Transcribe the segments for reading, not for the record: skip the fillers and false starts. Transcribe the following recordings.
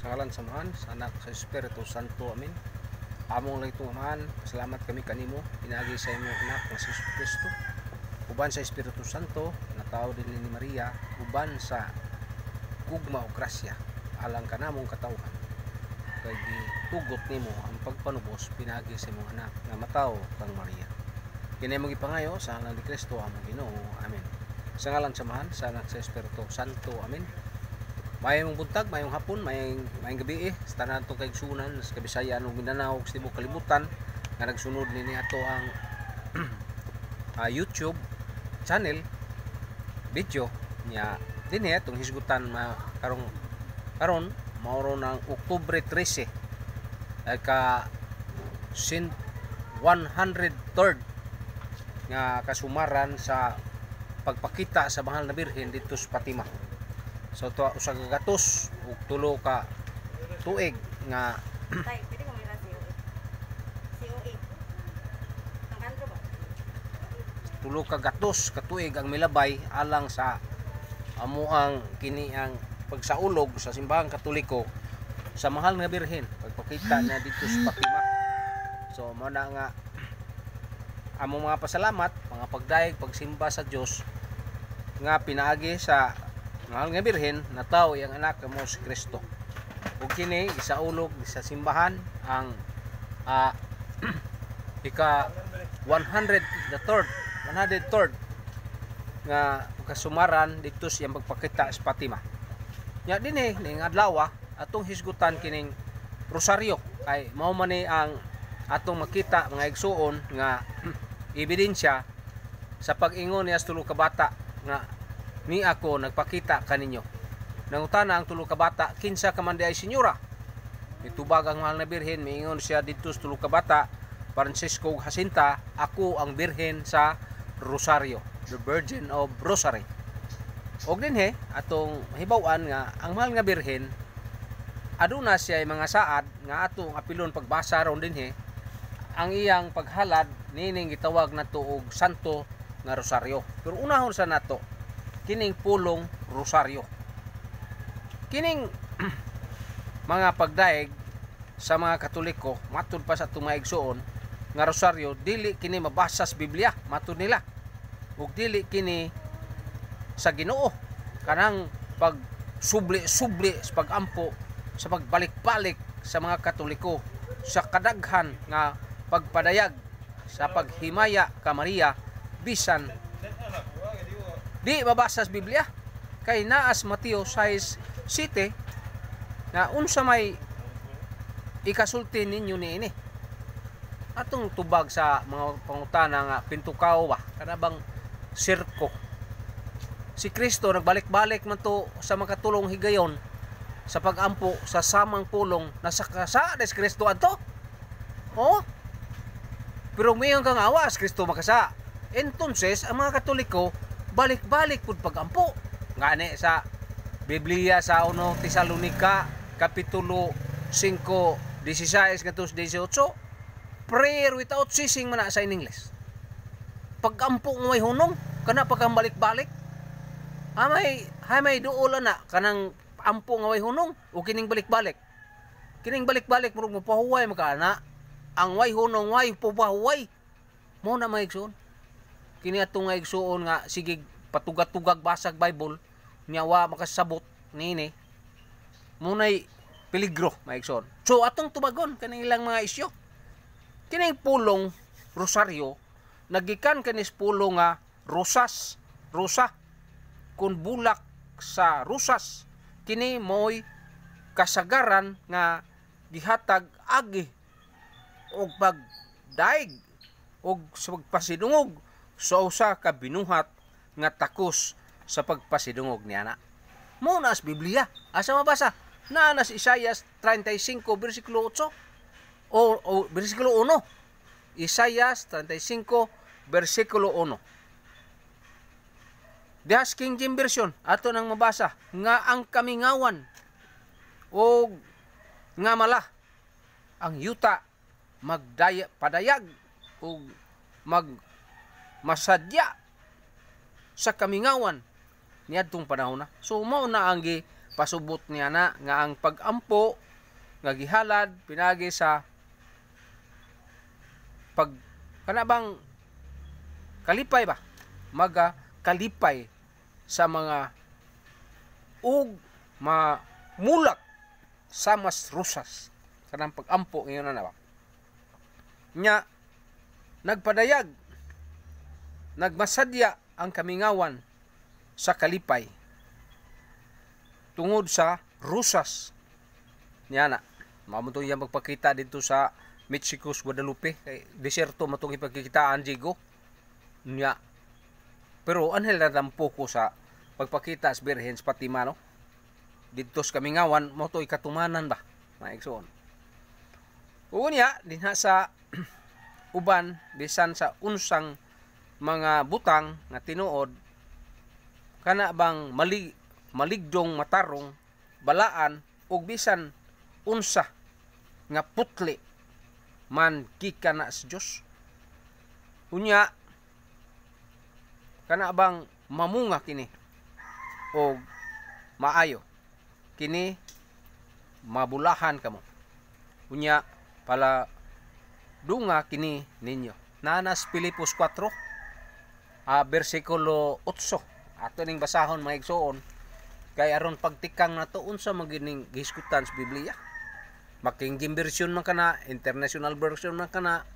Sa ngalan sa Amahan, sa Anak, sa Espiritu Santo. Amen. Among lang itong Amahan, salamat kami kanimo, pinagi sa imong anak na si Kristo. Uban sa Espiritu Santo, na tao din ni Maria, uban sa gugma o grasya, alang ka namong katawhan. Kay gitugot nimo ang pagpanubos, pinagi sa imong anak nga mataw kang Maria. Kini mo gipangayo sa ngalan ni Kristo among Ginoo. Amen. Sa ngalan sa Amahan, sa Anak, sa Espiritu Santo. Amen. Mayong buntag, mayong hapon, mayong gabi sa tanan itong kaigsunan sa Kabisayan o Mindanao sa Timog Kalibutan nga nagsunod nini ato ang YouTube channel video niya dinhi itong hisgutan karon mauro ng Oktubre 13 ka 103rd nga kasumaran sa pagpakita sa mahal na Birhen dito sa Fatima. So to usa ka gatos ug tulo ka tuig nga Tay, pwede mo mira COE. Ang kanto ba? tulo ka gatos ka tuig ang milabay alang sa amuang kini ang pagsaulog sa simbahang Katoliko sa mahal nga Birhen, pagpakita na dito sa Fatima. So mo na nga among mga pasalamat, mga pagdaig, pagsimba sa Dios nga pinaagi sa mahal nga Birhen na tao ang anak mo si Kristo. Ug kini isaulog sa simbahan ang ika 103rd nga kasumaran dito siyang pagpakita sa Fatima. Nya dinhi ning adlaw atong hisgutan kining rosaryo kay mao man ni ang atong makita mga igsuon nga ebidensya sa pag-ingon niya sa tulo ka bata nga ni ako nagpakita kaninyo. Nangutana ang tulo ka bata, kinsa ka man di ay senyora? Mitubag ang mahal na Birhen, miingon siya dito sa tulo ka bata, Francisco Jacinta, ako ang Birhen sa Rosario, the Virgin of Rosary. Og dinhi atong hibaw-an nga ang mahal nga Birhen aduna siya ay mga saad nga atong apilon pagbasa ron dinhi ang iyang paghalad nining gitawag nato og Santo nga Rosario. Pero unahon sa nato kining pulong rosaryo. Kining mga pagdaig sa mga Katoliko matud pa sa tumaigsoon nga rosaryo dili kini mabasa sa Biblia matud nila. Ug dili kini sa Ginoo kanang pag subli sa pagampo sa pagbalik-balik sa mga Katoliko sa kadaghan nga pagpadayag sa paghimaya ka Maria bisan di mabasa sa Biblia kay naas Mateo 6:7 na unsa may ikasulti ninyo niini atong tubag sa mga pangutana nga pintukaw ba kanabang sirko. Si Kristo nagbalik-balik man to sa makatulong higayon sa pagampo sa samang pulong nasa kasa des Kristo adto. Oh, pero mayon kang awas Kristo makasa. Entonces ang mga Katoliko balik-balik pud pagampo ngani sa Biblia sa 1 Tesalonica kapitulo 5:16 ngadto 18, prayer without ceasing man sa in English. Pagampo mo may hunong kana pagambalik-balik. May duol na kanang ampo nga way hunong o kining balik-balik. Kining balik-balik murag mapahuway makana. Ang way hunong way papahuway. Mo na maigsoon. Kini atong igsuon nga sige patugat-tugag basag Bible nya wa makasabot nini munay peligro maigsoon. So atong tubagon kaning ilang mga isyu. Kining pulong rosaryo nagikan kanis pulong nga rosa kun bulak sa rusas kini moy kasagaran nga gihatag agi og pagdaig og sa pagpasidungog sa usa ka binuhat nga takos sa pagpasidungog niana. Mao na sa Biblia. Asa mabasa? Naa na sa Isaias 35 bersikulo 8 o bersikulo 1. Isaias 35 bersikulo 1. Dihas King James Version ato nang mabasa nga ang kamingawan o nga mala ang yuta padayag o masadya sa kamingawan niadtong panahon na. So mao na ang pasubot niya na nga ang pagampo nga gihalad pinagi sa pag kana bang kalipay ba maga kalipay sa mga ug mulak sa mas rusas kanang pagampo ngayon na ba nya nagpadayag nagmasadya ang kamingawan sa kalipay tungod sa rusas niya na mamuto niya magpakita dito sa Mexico's Guadalupe kay deserto matong ipagkikitaan jigo niya pero anhel na dampo ko sa pagpakita sa Birhen sa Fatima no dito sa kamingawan mo to ikatumanan ba maigsoon unya dinha sa uban bisan sa unsang mga butang nga tinuod kana bang maligdong matarong balaan ug bisan unsa nga putli man gikana sa Dios unya kana bang mamunga kini o maayo kini mabulahan kamo unya pala dunga kini ninyo nanas Filipos 4 bersikulo 8 ato ning basahon mga igsoon kay aron pagtikang nato unsa magining gihisgutan sa Biblia making version man kana international version man kana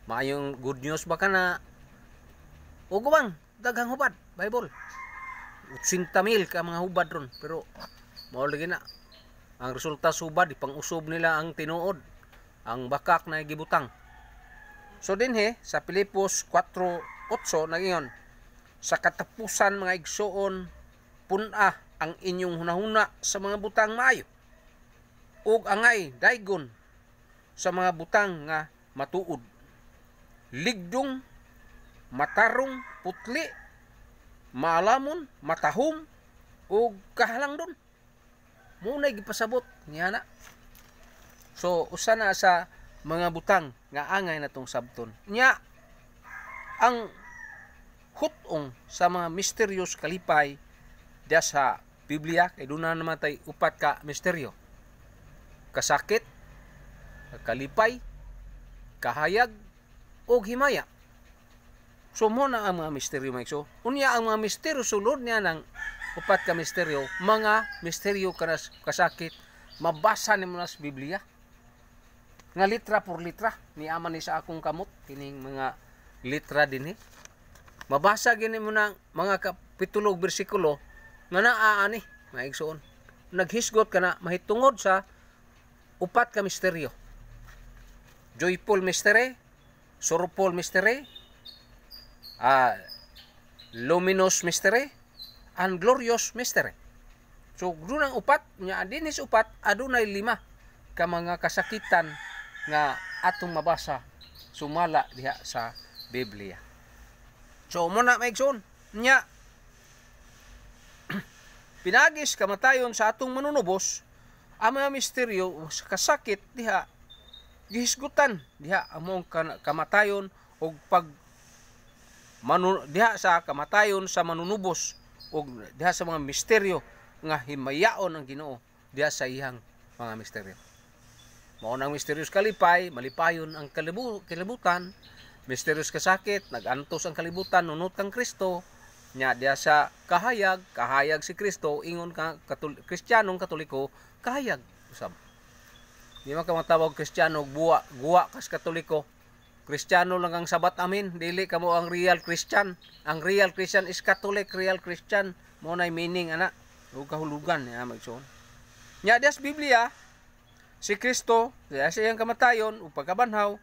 maayong good news ba kana o gubang daghang hubad Bible 80,000 ka mga hubad ron pero mao lagi na ang resulta sa hubad ipang-usob nila ang tinuod ang bakak na gibutang so dinhi sa Filipos 4:8 nagingon sa katapusan mga igsoon pun-a ang inyong hunahuna sa mga butang maayo ug angay daygon sa mga butang nga matuod ligdong matarong putli maalamon matahom ug kahalangdon muna gipasabot niya na so usa na sa mga butang nga angay natong sabton nya ang hutong sa mga misteryos kalipay diya sa Biblia kay doon na naman tayo upat ka misteryo kasakit kalipay kahayag o himaya so mo na ang mga misteryo mga so unya ang mga misteryo sulod niya ng upat ka misteryo mga misteryo kanas kasakit mabasa nimo na sa Biblia nga litra por litra ni aman ni sa akong kamot kining mga litra dinhi mabasa gini mo ng mga kapitulo bersikulo nga naaani mga igsoon naghisgot ka na mahitungod sa upat ka misteryo joyful mystery sorrowful mystery luminous mystery and glorious mystery so doon ang upat nya dinis upat adunay 5 ka mga kasakitan nga atong mabasa sumala diha sa Biblia so muna maigsoon nya pinagis kamatayon sa atong manunubos ang mga misteryo sa kasakit diha gihisgutan diha among kamatayon og pag diha sa kamatayon sa manunubos og diha sa mga misteryo nga himayaon ang Ginoo diha sa iyang mga misteryo mao nang misteryos kalipay malipayon ang kalibutan misteryos kasakit nagantos ang kalibutan nunot kang Kristo nya diya sa kahayag si Kristo ingon ka Kristiyanong Katoliko kahayag usab di man ka matawag Kristiyano guwa kas Katoliko Kristiyano lang ang sabat amin dili kamo ang real Christian ang real Christian is Catholic real Christian mo nay meaning ana ug kahulugan niya magsuon nya diya sa Biblia si Kristo diya sa iyang kamatayon ug pagkabanhaw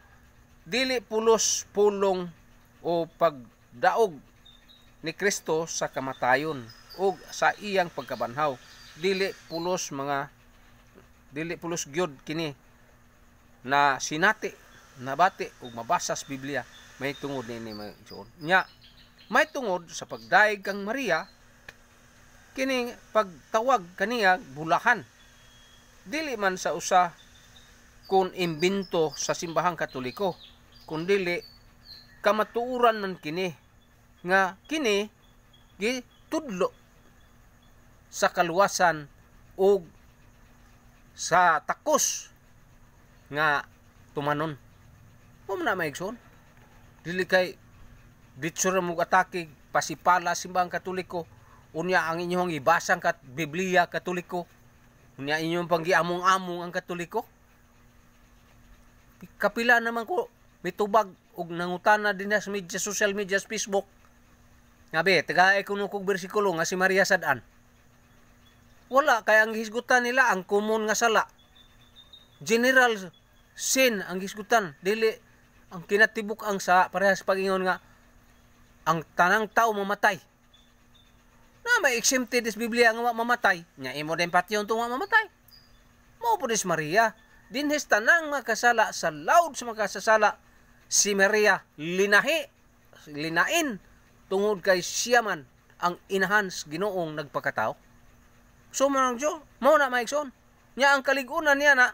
dili pulos pulong o pagdaog ni Kristo sa kamatayon ug sa iyang pagkabanhaw dili pulos gyud kini na sinati nabati ug mabasa sa Biblia may tungod ni magsuon nya may tungod sa pagdaig kang Maria kini pagtawag kaniya bulahan dili man sa usa kun imbento sa simbahang Katoliko kundili kamatuuran man kini nga kini gitudlo sa kaluwasan ug sa takos nga tumanon. Mo na maigsoon. Dili kay ditso ra mo atake pasipala simbang Katoliko. Unya ang inyong ibasang Biblia Katoliko. Unya inyong panggiamong-among ang Katoliko. Kapila naman ko mitubag og nangutana din sa media, social media, Facebook. Ngabe, tagaay ko kog bersikulo nga si Maria Sadan. Wala, kaya ang hisgutan nila, ang common nga sala. General sin ang hisgutan. Dili, ang kinatibuk ang sa parehas pag-ingon nga, ang tanang tao mamatay. Na may exempted is Biblia nga mamatay. Nya imo din pati yung tunga mamatay. Mao po dis Maria. Dinhes tanang makasala sa laud sa makasasala. Si Maria linain tungod kay siya man ang inahan sa Ginoong nagpakatao. So manang Diyo, mao na maigsoon. Nya ang kaligunan niya na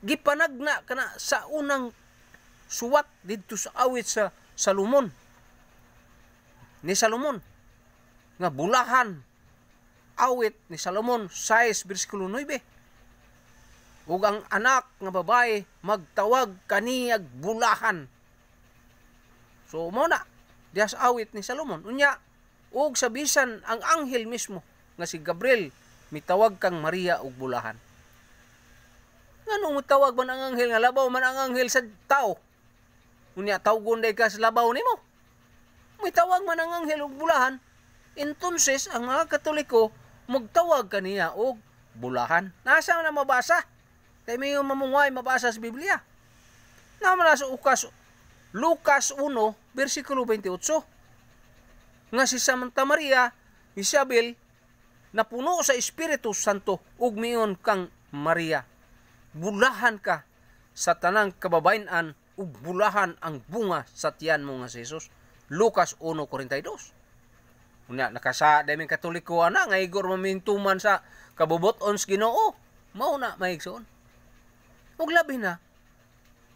gipanagna kana sa unang suwat didto sa awit sa Salomon. Ni Salomon nga bulahan awit ni Salomon 6 bersikulo 9. Ug ang anak nga babae magtawag kaniyag bulahan. So mo na diha sa awit ni Salomon. Unya ug sa bisan ang anghel mismo nga si Gabriel mitawag kang Maria og bulahan. Nganong mitawag man ang anghel nga labaw man ang anghel sa tao? Unya tawgon day ka sa labaw nimo. Mitawag man ang anghel og bulahan. Entonces ang mga Katoliko magtawag kaniya og bulahan. Nasa na mabasa? Kay may mamungway mabasa sa Biblia. Naman sa Lucas 1, versikulo 28. Nga si Santa Maria, Isabel, na puno sa Espiritu Santo, ug miyon kang Maria. Bulahan ka sa tanang kababayan, ug bulahan ang bunga sa tiyan mo nga si Jesus. Lucas 1:42. Unya nakasa daymi Katoliko ana nga igor mamintuman sa kabubuton sa Ginoo. Mao na maigsoon. Ug labi na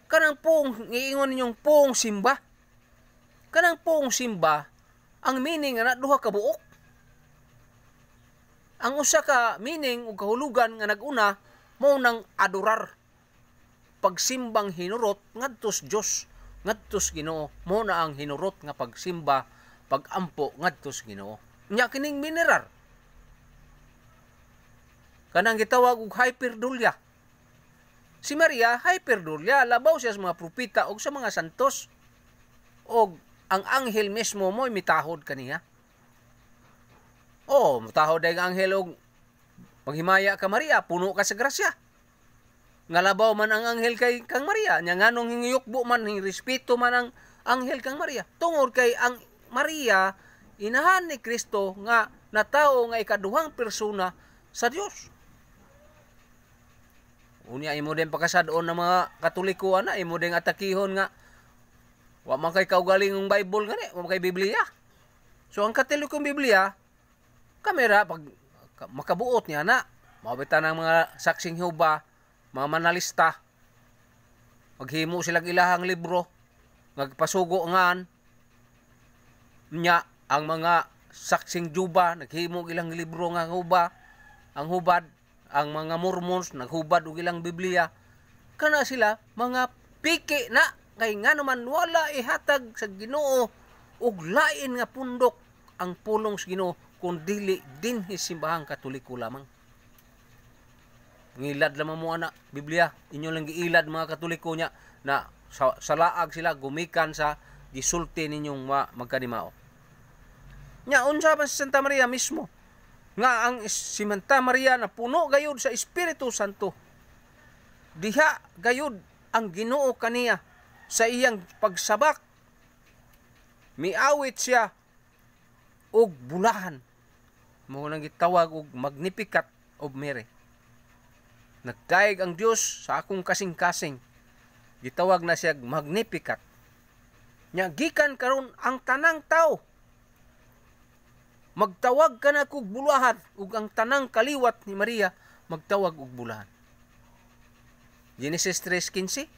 kanang pong iingon ninyong pong simba. Kanang pong simba ang meaning ana duha ka buok. Ang usa ka meaning ug kahulugan nga nag-una mao nang adorar. Pagsimbang hinurot ngadto sa Dios, ngadto sa Ginoo. Mao na ang hinurot nga pagsimba, pagampo ngadto sa Ginoo. Nya kining mineral kanang gitawag og hyperdulia. Si Maria, hyperdulia, labaw siya sa mga propeta o sa mga santos. O ang anghel mismo mo'y mitahod kaniya. O, mitahod ay ang anghel o paghimaya ka Maria, puno ka sa grasya. Nga labaw man ang anghel kay kang Maria, nya nganong hingiyukbo man, respeto man ang anghel kang Maria. Tungod kay ang Maria, inahan ni Kristo nga natao nga ikaduhang persona sa Dios. Unya imo din pakasadon ng mga Katoliko ana, imo din atakihon nga wa man kay kaugaling ng Bible gani, wa man kay Biblia. So ang Katolikong Biblia kamera pag makabuot niya na mabitan ng mga saksing Jehova, mga manalista. Maghimo sila ilahang libro, nagpasugo ngan nya ang mga saksing Jehova naghimo ilang libro nga Jehova, ang hubad ang mga Mormons naghubad og ilang Biblia. Kana sila mga piki na kay ngano man wala ihatag sa Ginoo og lain nga pundok ang pulong sa Ginoo kun dili dinhi simbahang Katoliko lamang. Ngilad lamang mo ana Biblia, inyo lang giilad mga Katoliko nya na sa laag sila gumikan sa gisulti ninyong magkanimao. Nya unsa man si Santa Maria mismo nga ang si Santa Maria na puno gayud sa Espiritu Santo. Diha gayud ang Ginoo kaniya sa iyang pagsabak. Miawit siya og bulahan. Mao nang gitawag og Magnificat of Mary. Nagdaig ang Dios sa akong kasing-kasing. Gitawag na siya Magnificat. Nya gikan karon ang tanang tao magtawag ka na kog bulahan ug ang tanang kaliwat ni Maria magtawag og bulahan. Genesis 3:15.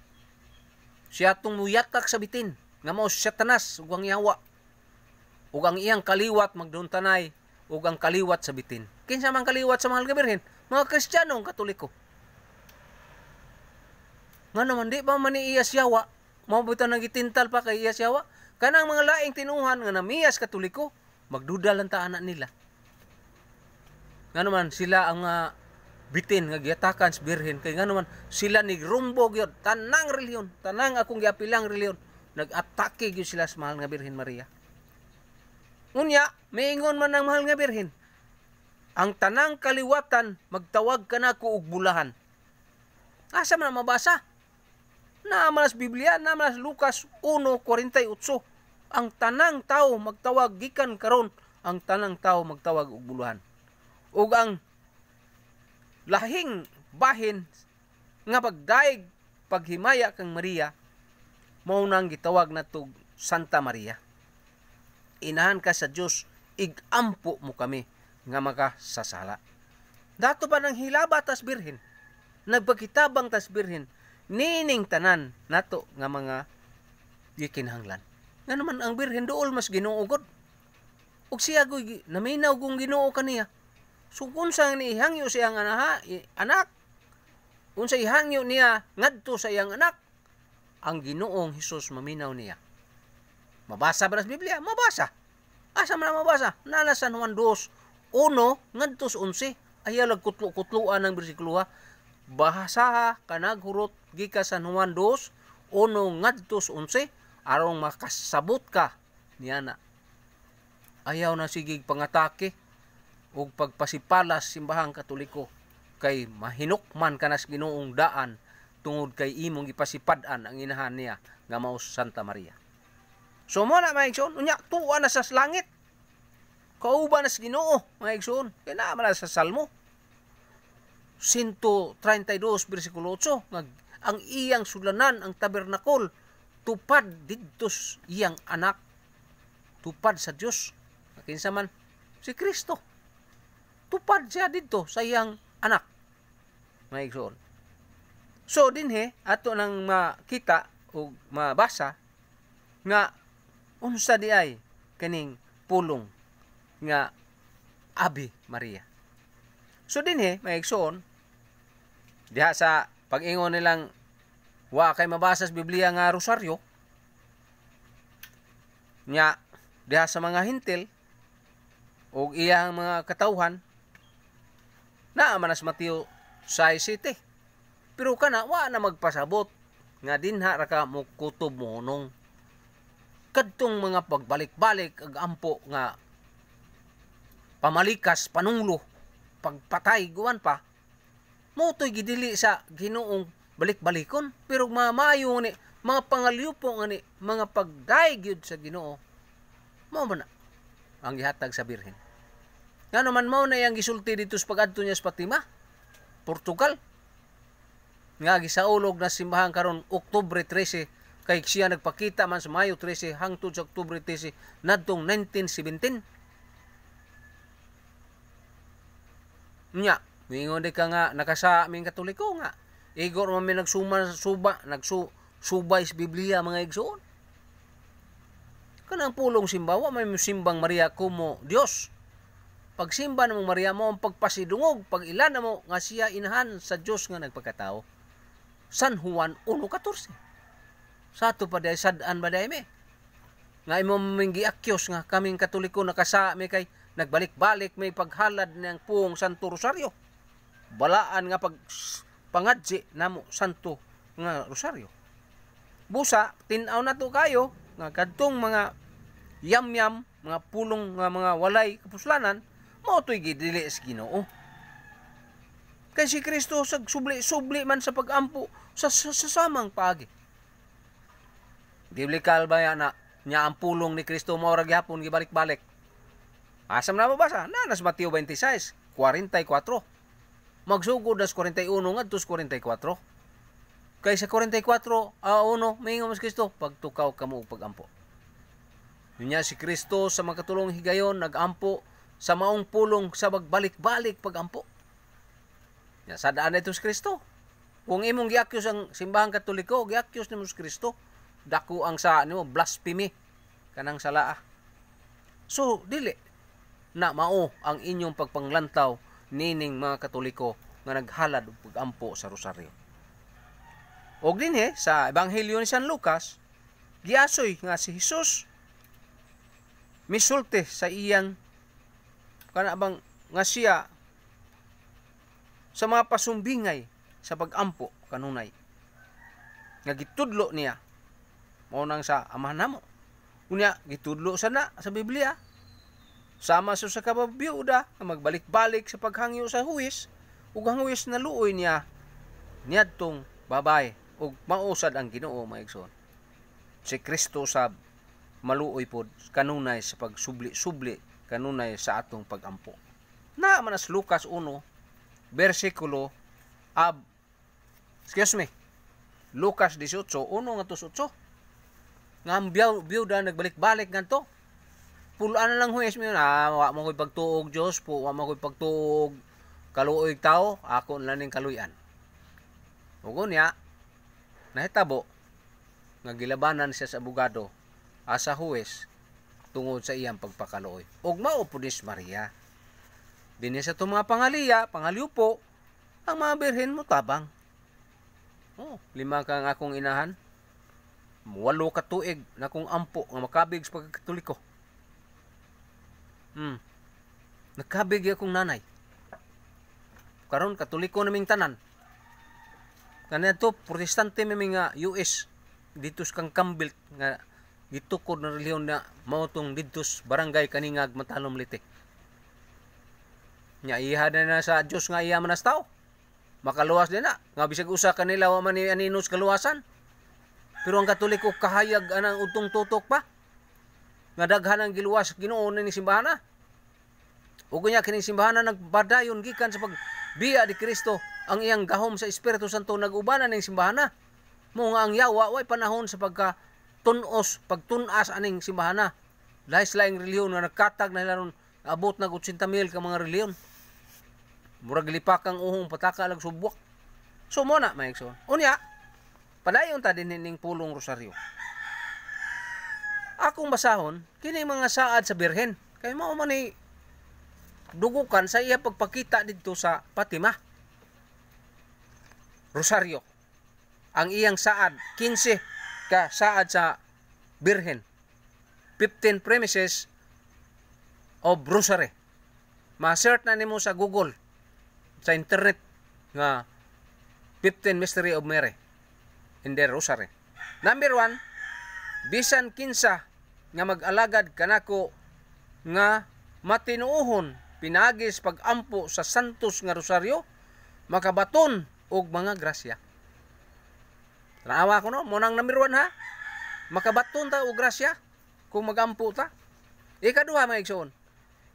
Siya tong muyatak sa bitin nga mao Satanas ug ang yawa. Ug ang iyang kaliwat magduntanay ug ang kaliwat sa bitin. kinsa man kaliwat sa mahal nga birhen? Mga Kristiyano, Katoliko. Nga naman, di ba man ni iyas yawa? Mabuta nang gitintal pa kay iyas yawa? Kanang mga laing tinuhan nga namiyas Katoliko, magduda lang ta anak nila. Nga naman, sila ang bitin nga giatakan sa birhen. Kaya nga naman, sila ni rumbog yun. Tanang reliyon, tanang akong giapilang reliyon. Nag-atake yun sila sa mahal nga Birhen Maria. Unya, maingon man ng mahal nga birhen. Ang tanang kaliwatan, magtawag ka na ko og bulahan. Asa man mabasa? Naaman sa Biblia, naaman sa Lucas 1:48. Ang tanang tao magtawag gikan karon, ang tanang tao magtawag og bulahan. Ug ang lahing bahin nga pagdaig paghimaya kang Maria, mao nang gitawag natog Santa Maria. Inahan ka sa Dios, igampo mo kami nga makasasala. Dato pa ng hilaba tas birhen, nagpakitabang tas birhen, nining tanan nato nga mga gikinahanglan. Nga naman ang birhen dool mas ginuugod. Ug siya goy naminaw kung Ginoo kaniya. So unsa ni ihangyo siyang anak? Unsa ihangyo niya ngadto sa iyang anak? Ang Ginoong Hesus maminaw niya. Mabasa ba sa Biblia? Mabasa. Asa man mabasa? Nana sa Juan 2:1 ngadto sa 11. Ayaw lag kutlo-kutluan ng bersikulo ha. Bahasa kanaghurot gika sa Juan 2:1 ngadto sa 11 aron makasabot ka niya na. Ayaw na sigig pangatake ug pagpasipalas simbahang Katoliko kay mahinukman ka na sa Ginoong daan tungod kay imong ipasipad-an ang inahan niya nga mao Santa Maria. So mo na mga igsoon, unya tuwa na sa langit. Kauban na sa Ginoo, mga igsoon. Kaya naman na sa Salmo 132 bersikulo 8, ang iyang sulanan, ang tabernakol, tupad didtos iyang anak. Tupad sa Dios. Kinsa man si Kristo. Tupad siya didto sa iyang anak. Mga igsoon. So dinhi ato nang makita o mabasa nga unsa di ay kaning pulong nga Ave Maria. So dinhi may igsoon diha sa pag-ingon nilang wa kay mabasa sa Biblia nga rosaryo nya diha sa mga hintil o iyang mga katawhan na manas Mateo 6:7. Pero kana wa na magpasabot nga dinha ra ka mo kutob mo nung kadtong mga pagbalik-balik ag ampo nga pamalikas panunglo pagpatay guwan pa motoy gidili sa Ginoong balik-balikon pero mamayo ni mga pangalyupo nga ni mga pagdaig yun sa Ginoo mao man na ang gihatag sa birhen. Nga naman mao na yang gisulti dito sa pag-adto niya sa Fatima, Portugal. Nga gisaulog na simbahan karon Oktubre 13 kay siya nagpakita man sa Mayo 13 hangtod sa Oktubre 13 nadtong 1917. Nya, mingon di ka nga nakasa aming Katoliko nga. Igor man mi nagsubay sa Biblia mga igsoon. Kanang pulong simbawa may simbang Maria como Dios. Pagsimba ng Maria mo ang pagpasidungog, pag ilan na mo nga siya inahan sa Dios nga nagpagkatao. San Juan 1:14. Sa ato pa day sadaan ba day me? Nga imo minggi akyos nga kaming Katoliko nakasa mi kay nagbalik-balik may paghalad ng puong Santo Rosario. Balaan nga pag pangadji namo Santo nga Rosario. Busa tin-aw na to kayo nga kadtong mga yam-yam, mga pulong nga mga walay kapuslanan mao toy gidili sa Ginoo. Kay si Kristo sag subli man sa pagampo sa samang paagi. Biblikal ba na nya ang pulong ni Kristo mao ra gyapon gibalik-balik. Asam na mabasa na nas Mateo 26:44. Magsugod nas 41 ngadto sa 44. Kay sa 44 mingon mas Kristo pagtukaw kamo og pagampo. Nya si Kristo sa makatulong higayon nagampo sa maong pulong sa magbalik-balik pagampo. Ya sadaan ito si Kristo. Kung imong giakyos ang simbahang Katoliko, giakyos nimo si Kristo, dako ang sa nimo blasphemy kanang salaa. So dili na mao ang inyong pagpanglantaw nining mga Katoliko nga naghalad og pagampo sa rosaryo. Og dinhi sa Ebanghelyo ni San Lucas, giasoy nga si Hesus misulti sa iyang kanabang nga siya sa mga pasumbingay sa pagampo kanunay. Nga gitudlo niya mao nang sa amahan namo. Unya gitudlo sana sa Biblia. Sama sa kababiyuda nga magbalik-balik sa paghangyo sa huwis, ug ang huwis na luoy niya niadtong babay ug mausad ang Ginoo maigsoon. Si Kristo sab maluoy pod kanunay sa pagsubli-subli kanunay sa atong pagampo. Na manas Lucas 1 bersikulo Lucas 18 1-8 nga ang biyuda nagbalik-balik nganto. Pulaan na lang huwes mo yun, wa mo ko'y pagtuog Diyos po, wa mo ko'y pagtuog kaluoy tao, ako na ning kaluyan. Ugo niya, nahitabo, nga gilabanan siya sa abogado, asa huwes, tungod sa iyang pagpakaluoy. Ug mao po ni Maria. Dinhi sa itong mga pangaliupo, ang mga birhen mo tabang. 5 kang akong inahan, 8 ka tuig na kong ampo nga makabig sa pagkatoliko. Nakabig akong nanay. Karon Katoliko naming tanan. Kanya to protestante may nga US dito sa Campbell nga gitukod na reliyon na mautong dito sa barangay kaningag Matalom Liti. Nya iha na sa Dios nga iya manas tao. Makaluwas din na. Nga bisag usa kanila wa man ni aninos kaluwasan. Pero ang Katoliko kahayag anang utong tutok pa. Nga daghan ang giluwas Ginoo ni simbahan. Ug nya kining simbahan nagbadayon gikan sa pagbiya di Kristo ang iyang gahom sa Espiritu Santo nag-ubanan ning simbahan. Mo nga ang yawa way panahon sa pagtunas aning simbahan. Lain-laing reliyon nga nagkatag na hilaron abot na 80,000 ka mga reliyon. Murag lipakang uhong pataka lag subwak. So mo na maigsoon. Unya padayon ta din ning pulong rosaryo. Akong basahon kini mga saad sa birhen kay mao man ni dugukan sa iya pagpakita dito sa Fatima. Rosaryo. Ang iyang saad 15 ka saad sa birhen. 15 premises of rosary. Ma-search na nimo sa Google sa internet nga 15 mystery of Mary in the rosary. Number 1, bisan kinsa nga mag-alagad kanako nga matinuohon pinagis pagampo sa santos nga rosaryo makabaton og mga grasya. Tanawa ko no, mo nang number 1 ha. Makabaton ta og grasya kung magampo ta. Ikaduha mga igsoon,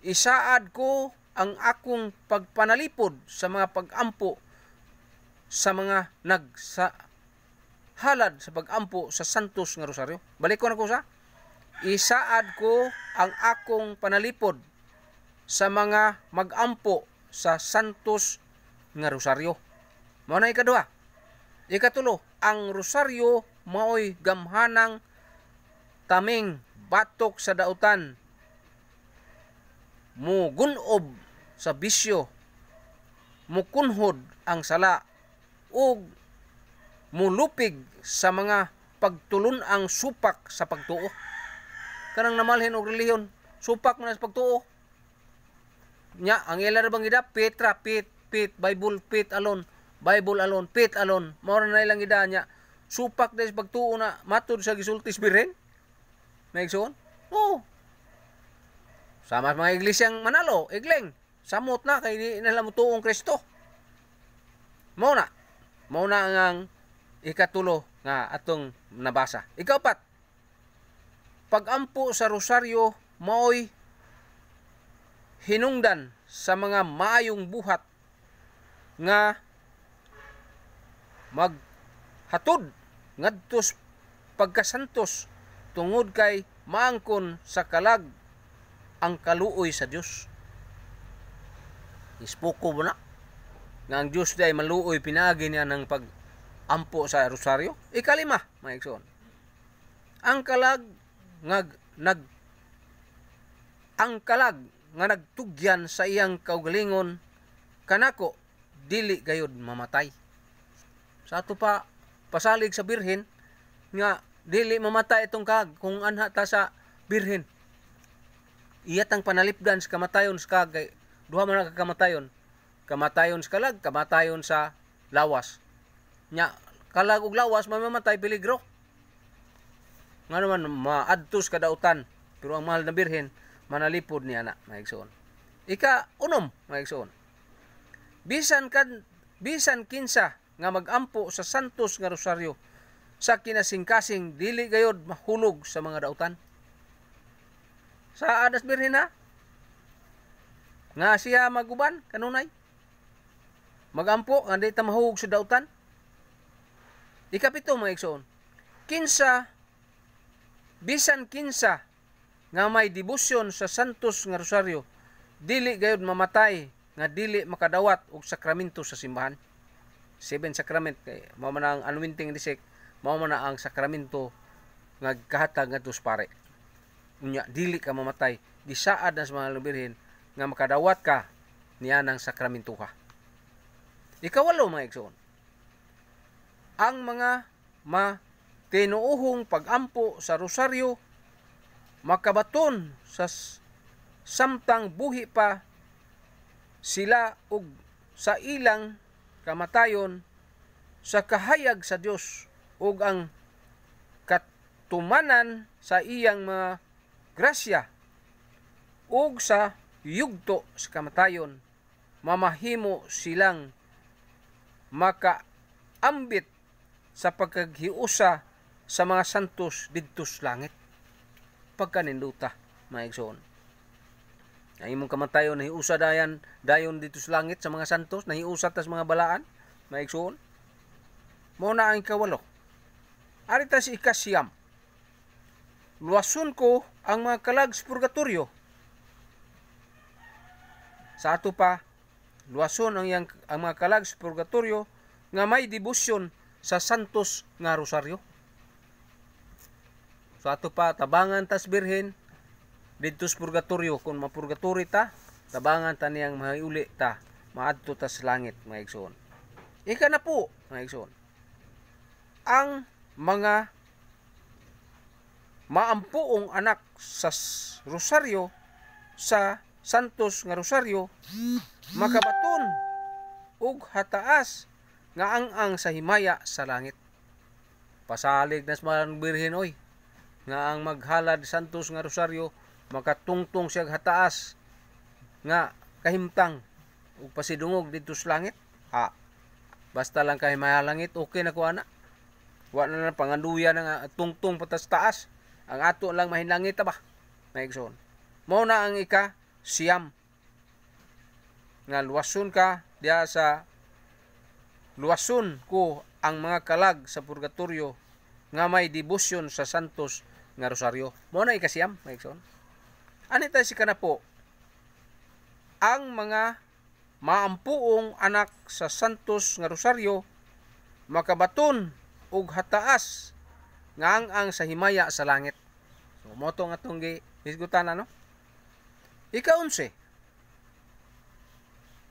isaad ko ang akong pagpanalipod sa mga pagampo sa mga halad sa pagampo sa santos nga rosaryo. Balik ko na ko sa isaad ko ang akong panalipod sa mga magampo sa santos nga rosaryo. Mao na ikaduha. Ikatulo, ang rosaryo maoy gamhanang taming batok sa dautan. Mugunob sa bisyo, mukunhod ang sala, ug mulupig sa mga pagtulon-ang supak sa pagtuo. Kanang namalhin og relihiyon, supak man sa pagtuo. Nya, ang ila na bang ida, Petra, pit, Bible, pit alone, pit alone. Mao na ilang ida nya, supak dahil sa pagtuo na matud sa gisultis birhen. May igsoon? Oo. Sama mga iglesyang Manalo, Igleng, samot na kay di nila mutuong Kristo. Mao na ang ikatulo nga atong nabasa. Ikapat, pagampo sa rosaryo maoy hinungdan sa mga maayong buhat nga maghatod ngadto pagkasantos tungod kay maangkon sa kalag ang kaluoy sa Dios. Ispoko mo na nga ang Dios day maluoy pinagi niya ng pagampo sa rosaryo. Ikalima, mga igsoon, ang kalag nga nagtugyan sa iyang kaugalingon kanako dili gayud mamatay. Sa ato pa pasalig sa birhen nga dili mamatay itong kag kung anha ta sa birhen. Iyatang panalipdan sa kamatayon sa kag, duha man ka kamatayon. Kamatayon sa kalag, kamatayon sa lawas. Nya kalag ug lawas mamamatay peligro. Nga naman maadtos kadautan, pero ang mahal na birhen manalipod niya na, maigsoon. Ika-unom, maigsoon. Bisan kinsa nga magampo sa santos nga rosaryo sa kinasingkasing dili gayod mahulog sa mga dautan. Sa adas birhen na nga siya maguban kanunay. Magampo nga di ta mahulog sa dautan. Ikapito, maigsoon. Bisan kinsa nga may debosyon sa santos nga rosaryo dili gayud mamatay nga dili makadawat og sakramento sa simbahan. 7 sakrament kay mao man ang anointing disik, mao man ang sakramento nga kahatag ngadto sa pare. Unya dili ka mamatay, gisaad na sa mga birhen nga makadawat ka niya ng sakramentuha. Ikawalo, mga igsoon. Ang mga tinuuhong pagampo sa rosaryo makabaton sa samtang buhi pa sila ug sa ilang kamatayon sa kahayag sa Dios ug ang katumanan sa iyang mga grasya ug sa yugto sa kamatayon mamahimo silang makaambit sa pagkaghiusa sa mga santos didto sa langit. Pagkaninduta, mga igsoon. Ang imong kamatayon nahiusa dayon dito sa langit sa mga santos, nahiusa tas mga balaan, mga igsoon. Mao na ang ikawalo. Arita si ikasyam. Luwason ko ang mga kalag sa purgatorio. Sa ato pa, luwason ang mga kalag sa purgatorio nga may debosyon sa santos nga rosaryo. So ato pa tabangan tas birhen didto sa purgatorio, kung mapurgatory ta, tabangan ta niyang mahiuli ta maadto ta sa langit, mga igsoon. Ika na po, mga igsoon. Ang mga maampuong anak sa rosaryo, sa santos nga rosaryo, makabaton ug hataas nga ang sa himaya sa langit. Pasalig na sa mga birhen oy, nga ang maghalad santos nga rosaryo makatungtong siya hataas nga kahimtang ug pasidungog dito sa langit. Basta lang kay may langit, okay na ko ana. Wa na panganduya na nga tungtong patas taas. Ang ato lang mahinlangit ba? Maigsoon. Mao na ang siyam nga luwason ka diya sa luwason ko ang mga kalag sa purgatorio nga may debosyon sa santos nga rosaryo. Mao na ikasiyam, maigsoon. Anita si kana po, ang mga maampuong anak sa santos nga rosaryo makabaton ug hataas nga ang sa himaya sa langit. So mo to nga tong gihisgutan ano. Ika-11.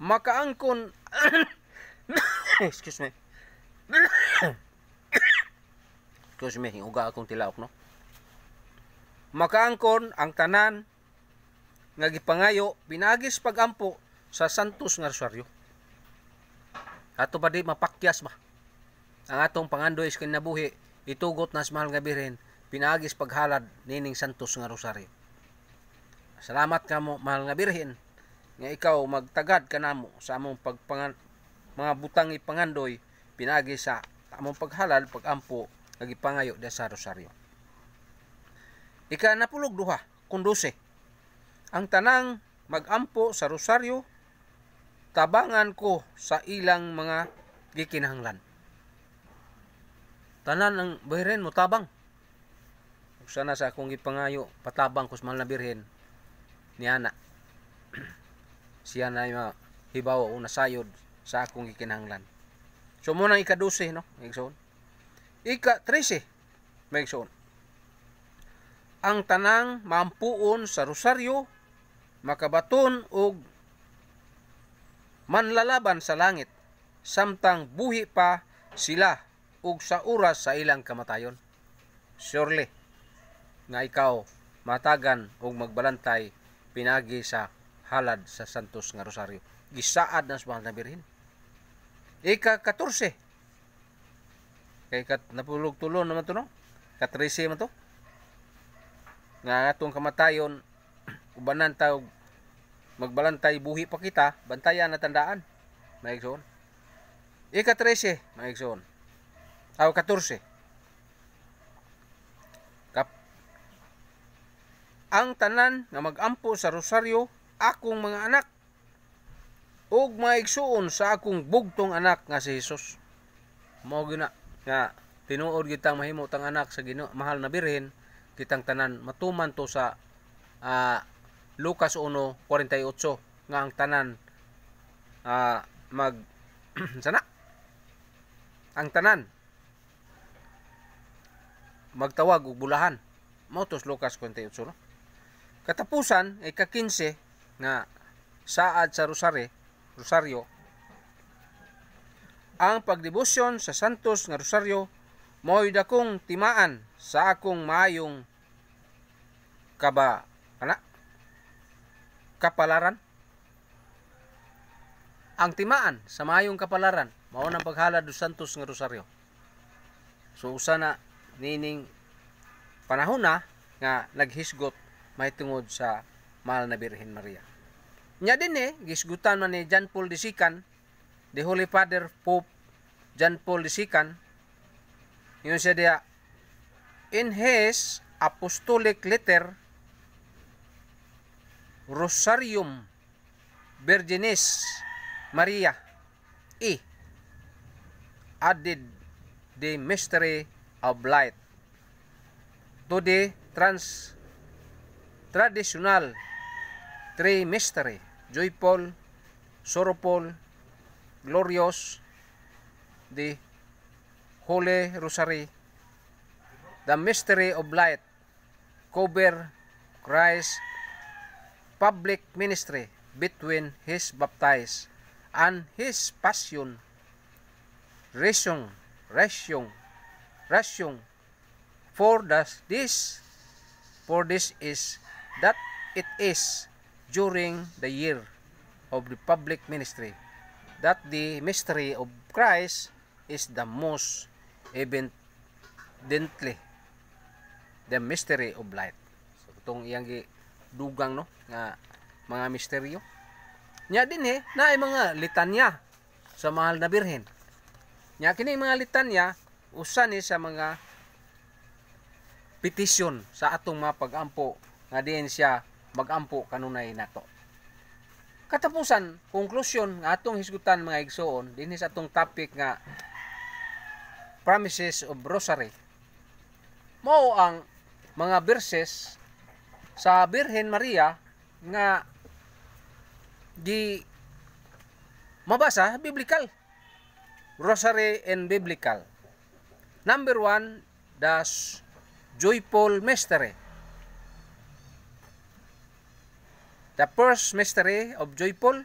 Makaangkon excuse me. Excuse me, uga akong tilaok no. Makaangkon ang tanan nga gipangayo pinagis pagampo sa santos nga rosaryo. Ato ba di mapakyas ba? Ang atong pangandoy sa kinabuhi itugot na sa mahal nga birhen pinagis paghalad nining santos nga rosaryo. Salamat kamo mahal nga birhen nga ikaw magtagad kanamo sa among mga butang ipangandoy pinagis sa among paghalad pagampo nga gipangayo da sa rosaryo. Ika-12, 12. Ang tanang magampo sa rosaryo tabangan ko sa ilang mga gikinahanglan. Tanan ang birhen mo tabang. Ug sana sa akong gipangayo patabang ko sa mahal na birhen ni ana. Siya na hibaw o nasayod sa akong gikinahanglan. So mo nang ika-12 no, maigsoon. Ika-13, maigsoon. Ang tanang maampuon sa rosaryo makabaton og manlalaban sa langit samtang buhi pa sila ug sa oras sa ilang kamatayon. Surely nga ikaw matagan og magbalantay pinagi sa halad sa Santos nga Rosaryo. Gisaad na sa mahal na Birhen. Ika-14. Kay napulog tulo naman to, no? Ka-13 man to. Nga atong kamatayon ubanan ta og magbalantay buhi pa kita, bantayan na tandaan. Maigsoon. Ika-13, maigsoon. Aw 14. Ang tanan nga magampo sa Rosaryo akong mga anak ug maigsuon sa akong bugtong anak nga si Hesus. Mao gina nga tinuod kitang mahimo tang anak sa Ginoo mahal na Birhen, kitang tanan matuman to sa Lucas 1:48 nga ang tanan mag sana ang tanan magtawag og bulahan. Mao tos Lucas 48, no? Katapusan ay ka-15 nga saad sa Rosaryo. Ang pagdebosyon sa Santos nga Rosaryo mo'y dakong timaan sa akong maayong kapalaran. Ang timaan sa maayong kapalaran mao nang paghalad sa Santos nga Rosaryo. So usa na nining panahon na nga naghisgot mahitungod sa mahal na Birhen Maria. Nya din gisgutan man ni John Paul II, the Holy Father Pope John Paul II, yun siya diya, in his apostolic letter Rosarium Virginis Maria added the mystery of light to the traditional three mystery, joyful, sorrowful, glorious, the Holy Rosary. The mystery of light cover Christ's public ministry between his baptism and his passion, reason, for this is that it is during the year of the public ministry that the mystery of Christ is the most evidently the mystery of light. So itong iyang dugang, no, nga mga misteryo. Nya din na ay mga litanya sa mahal na Birhen. Nya kini mga litanya usa ni sa mga petisyon sa atong mga pag-ampo nga diin siya mag-ampo kanunay nato. Katapusan, konklusyon nga atong hisgutan mga igsoon dinhi sa atong topic nga Promises of Rosary. Mao ang mga verses sa Birhen Maria nga di mabasa biblical. Rosary and biblical. Number 1, the joyful mystery. The first mystery of joyful,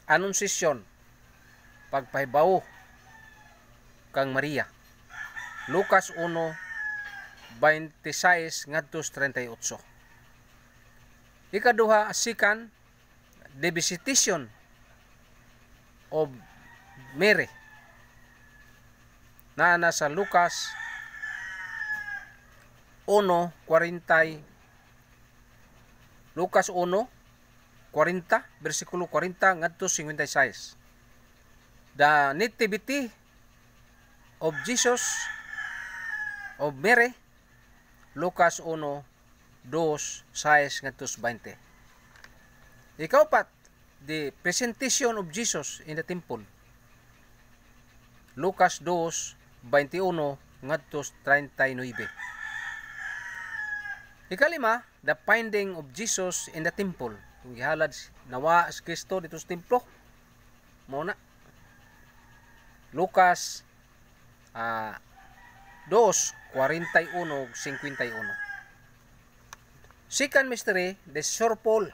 Annunciation, pagpahibaw kang Maria. Lucas 1:26 ngadtos 38. Ikaduha, second, the visitation of Mary. Na nasa Lucas 1:40, Lucas 1:40 versikulo 40 ngadto 56. The nativity of Jesus of Mary, Lucas 1:2-6 ngadto 20. Ikaapat, the presentation of Jesus in the temple, Lucas 2:21 ngadto 39. Ikalima, the finding of Jesus in the temple. Kung gihalad nawa si Kristo dito sa templo, mao na Lucas 2:41-51. Second mystery, the sorrowful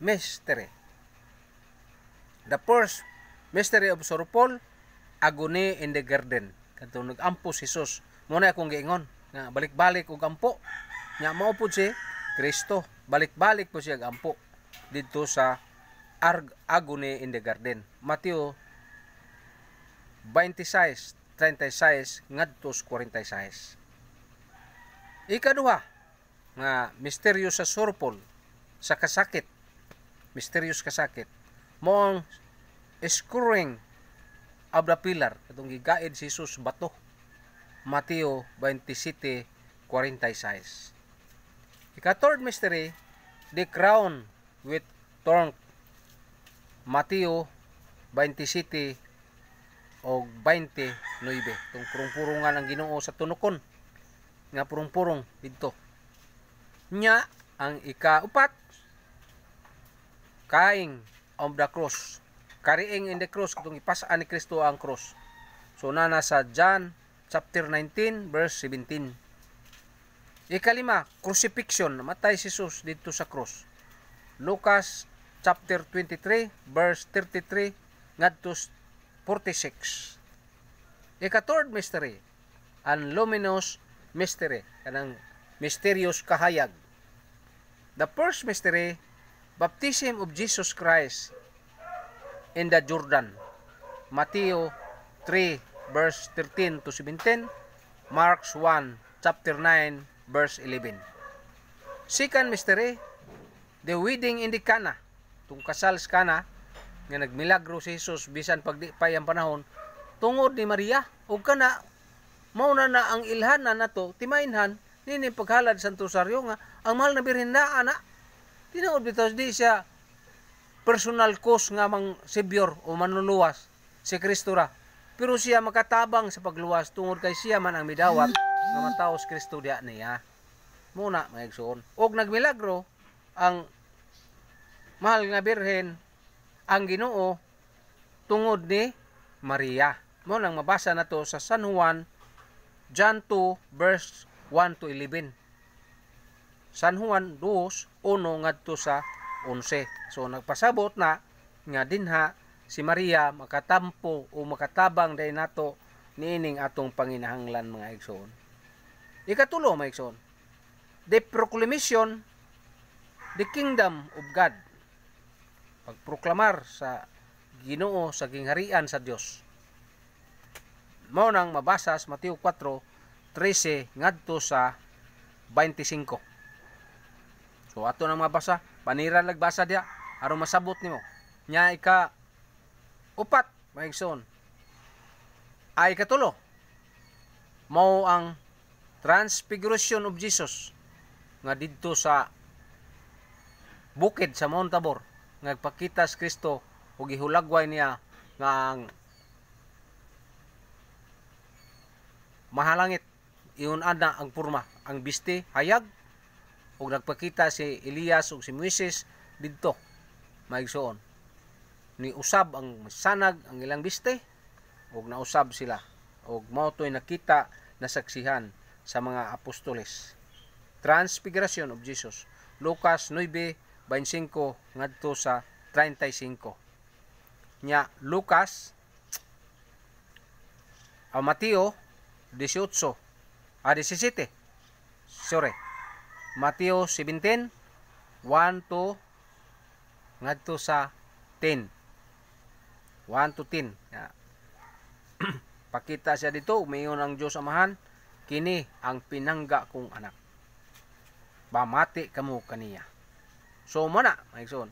mystery. The first mystery of sorrowful, agony in the garden. Kadtong nag-ampo si Jesus. Muna akong giingon nga balik-balik og ampo. Nya mao pud si Kristo. Balik-balik po siya ampo didto sa agony in the garden. Mateo 26:36 ngadto 46. Ikaduha nga misteryo sa sorrowful, sa kasakit. Mysterious kasakit. Mo ang screwing of the pillar, katong gigaid si Jesus bato. Mateo 27:46. Ika-third mystery, the crown with thorns. Mateo 27 o 29. Itong purong-purungan ang Ginoo sa tunukon. Nga purong-purong dito. Nya, ang ika-upat, kaing of the cross. Carrying in the cross, itong ipasaan ni Kristo ang cross. So, na sa John chapter 19, verse 17. Ikalima, crucifixion. Namatay si Jesus dito sa cross. Lucas chapter 23, verse 33, ngadto 46. Ika-third mystery, ang luminous mystery. Kanang mysterious kahayag. The first mystery, baptism of Jesus Christ in the Jordan. Mateo 3 verse 13 to 17, Mark 1 chapter 9 verse 11. Second mystery, the wedding in the Cana. Tung kasal sa Cana nga nagmilagro si Jesus bisan pagdi pa yang panahon tungod ni Maria ug kana mao na ang ilhanan nato timainhan nini paghalad sa Rosaryo nga ang mahal na birhen na ana tinuod bitaw di siya personal cause nga mang savior o manluluwas si Kristo ra. Pero siya makatabang sa pagluwas tungod kay siya man ang midawat nga mataos Kristo diha niya. Muna mga igsoon. Og nagmilagro ang mahal nga birhen ang Ginoo tungod ni Maria. Mo nang mabasa nato sa San Juan John 2 verse 1 to 11. San Juan 2:1 ngadto sa 11. So nagpasabot na nga dinha si Maria makatampo o makatabang dahil nato niining atong panginahanglan mga igsoon. Ikatulo mga igsoon, the proclamation the kingdom of God. Pagproklamar sa Ginoo sa gingharian sa Dios. Mao nang mabasa sa Mateo 4:13 ngadto sa 25. So ato nang mabasa, panira lagbasa dia aron masabot nimo. Nya ika upat maigsoon. Ay katulo. Mao ang transfiguration of Jesus nga didto sa bukid sa Mount Tabor nagpakita si Kristo ug gihulagway niya nga ang mahalangit iyon ana ang porma ang biste hayag ug nagpakita si Elias ug si Moises didto maigsoon ni usab ang sanag ang ilang biste ug nausab sila ug mao toy nakita na saksihan sa mga apostoles. Transfiguration of Jesus, Lucas 9:25 ngadto sa 35. Nya Lucas Mateo 17 Mateo 17 1 to ngadto sa 10. 1 to 10. Ya. Pakita siya dito, umayon ang Diyos Amahan, kini ang pinangga kong anak. Bamati kamo kaniya. So mana, mga igsoon.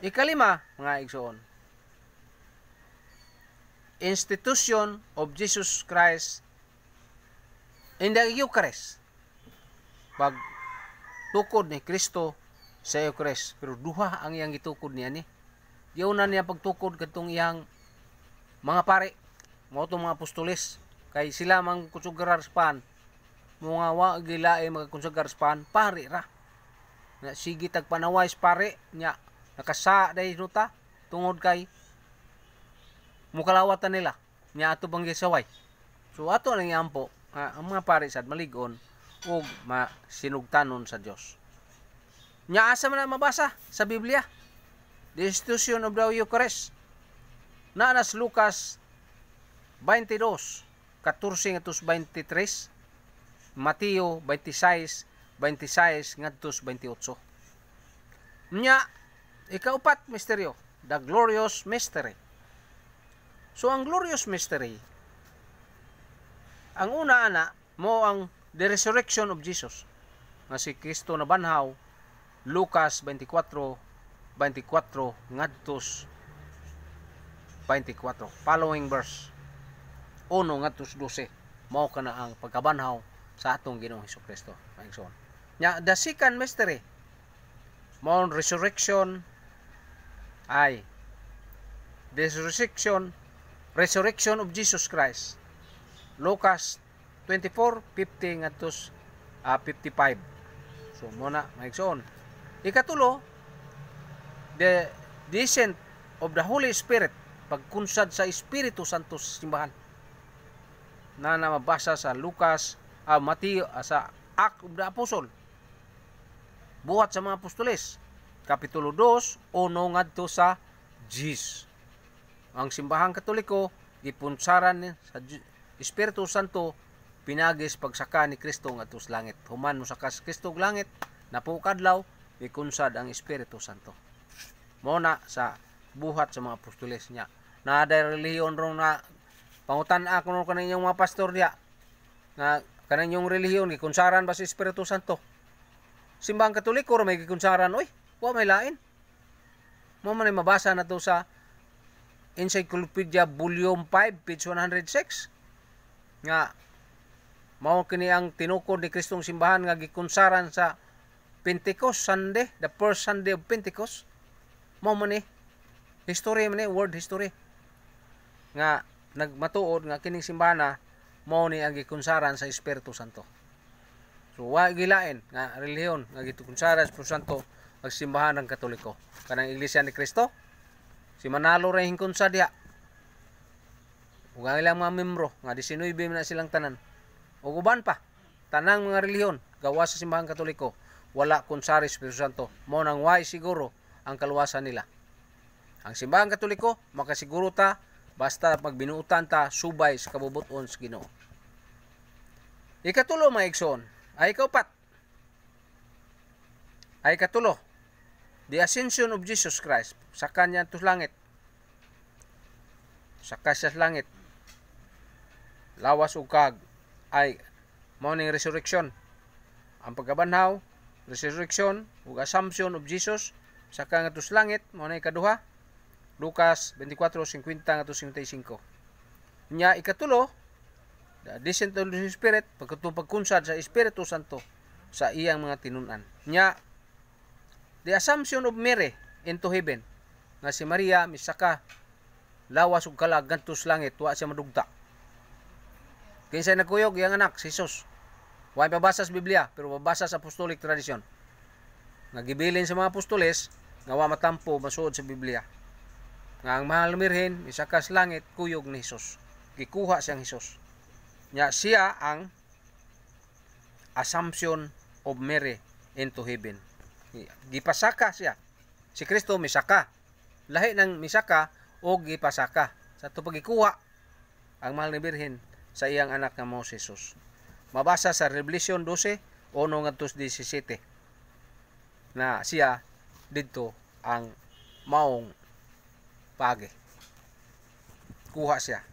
Ikalima, mga igsoon. Institution of Jesus Christ in the Eucharist. Pag tukod ni Kristo sa Eucharist, pero duha ang iyang gitukod niya ni. Yaw na niya pagtukod katong iyang mga pare, mo itong mga apostoles, kay sila mang konsugarar sa pan, mga wa gila ay magkonsugar sa pan, pare ra. Na sige tagpanaway sa pare, nya nakasa day nuta, tungod kay mukalawatan nila, nya ato bang gisaway. So ato lang yampo, ang mga pare sad maligon, ug masinugtanon sa Dios. Nya asa man mabasa sa Biblia the institution of the Eucharist. Nanas Lucas 22, 14 ngadtos 23, Mateo 26, 26 ngadtos 28. Nya, ikaupat misteryo, the glorious mystery. So ang glorious mystery, ang una ana mo ang the resurrection of Jesus. Nga si Kristo na banhaw, Lucas 24, 24 ngadtos 24. Following verse. 1 ngadtos 12. Mao kana ang pagkabanhaw sa atong Ginoong Hesukristo. Maigsoon. Nya the second mystery, mao resurrection ay the resurrection of Jesus Christ. Lucas 24:50 ngadtos 55. So muna maigsoon. Ikatulo, the descent of the Holy Spirit, pagkunsad sa Espiritu Santo sa simbahan. Na mabasa sa Lucas, Mateo, sa Act of the Apostle. Buhat sa mga apostoles, Kapitulo 2, 1 ngadto sa 10. Ang simbahang Katoliko gipunsaran sa Espiritu Santo pinagis pagsaka ni Kristo ngadto sa langit. Human mo saka si Kristo sa langit, napukadlaw gikunsad ang Espiritu Santo. Mao na sa buhat sa mga apostoles niya. Na relihiyon ron na pangutan-a kuno kaninyong mga pastor niya. Na kaninyong relihiyon gikunsaran ba sa Espiritu Santo? Simbahang Katoliko may gikunsaran, oy, wa may lain. Mo man mabasa na to sa Encyclopedia Volume 5 page 106 nga mao kini ang tinukod ni Kristong simbahan nga gikunsaran sa Pentecost Sunday, the first Sunday of Pentecost. Mao man ni history man ni, world history nga nagmatuod nga kining simbahan mao ni ang gikunsaran sa Espiritu Santo. So wa gilain nga relihiyon nga gikunsaran sa Espiritu Santo ang simbahan ng Katoliko. Kanang Iglesia ni Kristo si Manalo ra hingkunsa diha. Ug ang ilang mga membro nga 19 na silang tanan. Ug uban pa tanang mga relihiyon gawas sa simbahan Katoliko wala kunsari sa Espiritu Santo. Mao nang way siguro ang kaluwasan nila. Ang simbahan Katoliko makasiguro ta basta magbinuutan ta subay sa kabubuton sa Ginoo. Ikatulo maigsoon, ay kaupat. Ay katulo, the ascension of Jesus Christ sa kanya to langit. Sa kasas langit. Lawas ug kag ay mao ning resurrection. Ang pagkabanhaw, resurrection ug assumption of Jesus sa kanya to langit mao na ikaduha. Lucas 24:50 ngadto 55. Nya ikatulo, the descent of the Holy Spirit, pagkunsad sa Espiritu Santo sa iyang mga tinun-an. Nya the assumption of Mary into heaven, nga si Maria misaka lawas ug kalag ngadto sa langit, wa siya madugta. Kinsay nagkuyog iyang anak si Jesus. Wa mabasa sa Biblia pero mabasa sa apostolic tradition. Nagibilin sa mga apostoles nga wa matampo masuod sa Biblia. Nga ang mahal mirhin misaka sa langit kuyog ni Jesus. Gikuha siyang Jesus. Nya siya ang assumption of Mary into heaven. Gipasaka siya. Si Kristo misaka. Lahi ng misaka o gipasaka. Sa ito pagikuha ang mahal ni Birhen sa iyang anak na mo si Jesus. Mabasa sa Revelation 12, 1-17 na siya dito ang maong pagi. Kuha siya.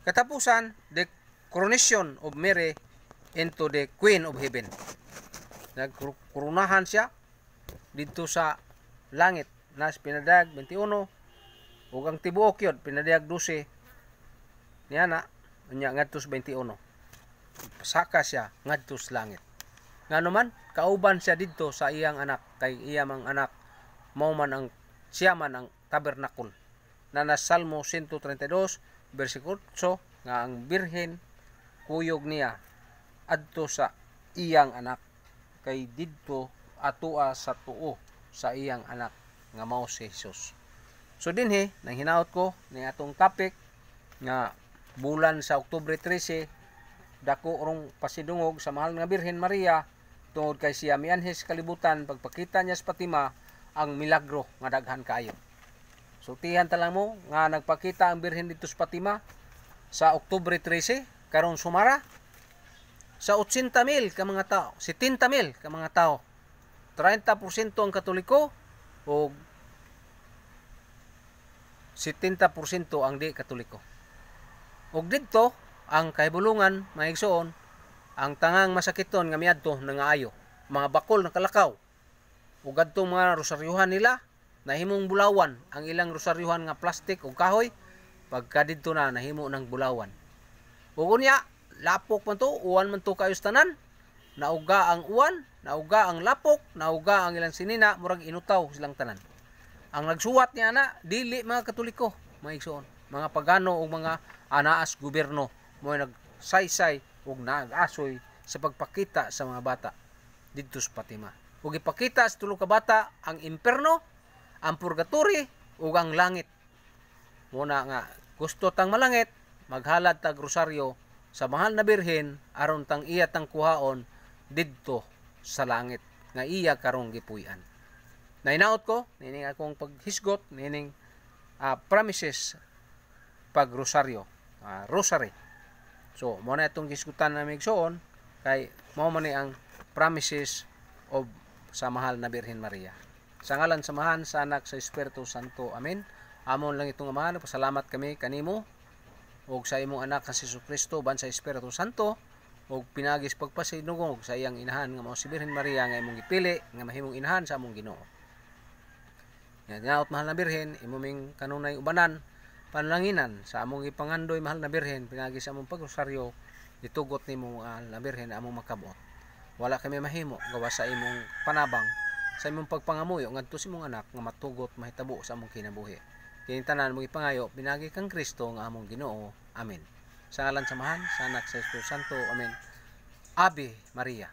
Katapusan, the coronation of Mary into the Queen of Heaven. Nagkurunahan siya dito sa langit. Nas pinadag 21 ug ang tibuok yun pinadag 12 niya na nya ngadtos 21. Saka siya ngadtos langit. Ngano man kauban siya dito sa iyang anak kay iya mang anak mao man ang siya man ang tabernacle. Na Salmo 132 versikulo 8 nga ang birhen kuyog niya adto sa iyang anak kay didto atua sa tuo sa iyang anak nga mao si Jesus. So dinhi nang hinaut ko ni atong topic nga bulan sa Oktubre 13 dako rong pasidungog sa mahal nga Birhen Maria tungod kay siya mianhes kalibutan pagpakita niya sa Fatima ang milagro nga daghan kaayo. Sultihan ta lang mo nga nagpakita ang Birhen dito sa Fatima sa Oktubre 13 karong sumara sa 80,000 ka mga tao, 70,000 ka mga tao. 30% ang Katoliko o 70% ang di Katoliko. Og didto ang kahibulungan maigsoon ang tangang masakiton nga miadto nangaayo, mga bakol ng kalakaw. Ug adtong mga rosaryuhan nila nahimong bulawan ang ilang rosaryuhan nga plastik o kahoy pagka didto na nahimo ng bulawan. Ug unya lapok man to, uwan man to kayo sa tanan. Nauga ang uwan, nauga ang lapok, nauga ang ilang sinina, murag inutaw silang tanan. Ang nagsuwat niya na, dili mga Katoliko, mga igsoon, mga pagano o mga anaas gobyerno, mo nagsaysay o nag-asoy sa pagpakita sa mga bata dito sa Fatima. Ug ipakita sa tulo ka bata ang imperno, ang purgatory, ug ang langit. Muna nga, gusto tang malangit, maghalad tag rosaryo sa mahal na Birhen aron tang iya tang kuhaon didto sa langit nga iya karong gipuy-an. Nainaot ko nining akong paghisgot nining promises pag rosaryo, rosary. So mo na itong gisgutan na migsoon kay mao man ni ang promises of sa mahal na Birhen Maria. Sa ngalan sa Amahan, sa Anak, sa Espiritu Santo. Amen. Amon lang itong Amahan, pasalamat kami kanimo og sa imong anak nga si Jesucristo ban sa Espiritu Santo og pinagis pagpasinugog sa iyang inahan nga mao si Birhen Maria nga imong gipili nga mahimong inahan sa among Ginoo. Nga mahal na Birhen, imong kanunay ubanan panlanginan sa among ipangandoy mahal na Birhen pinagis sa among pagrosaryo ditugot nimo mahal na Birhen among makabot. Wala kami mahimo gawa sa imong panabang sa imong pagpangamuyo ngadto sa imong anak nga matugot mahitabo sa among kinabuhi. Kini tanan mo ipangayo pinagi kang Kristo nga among Ginoo. Amen. Sa ngalan sa Amahan, sa Anak, sa Espiritu Santo. Amen. Ave Maria.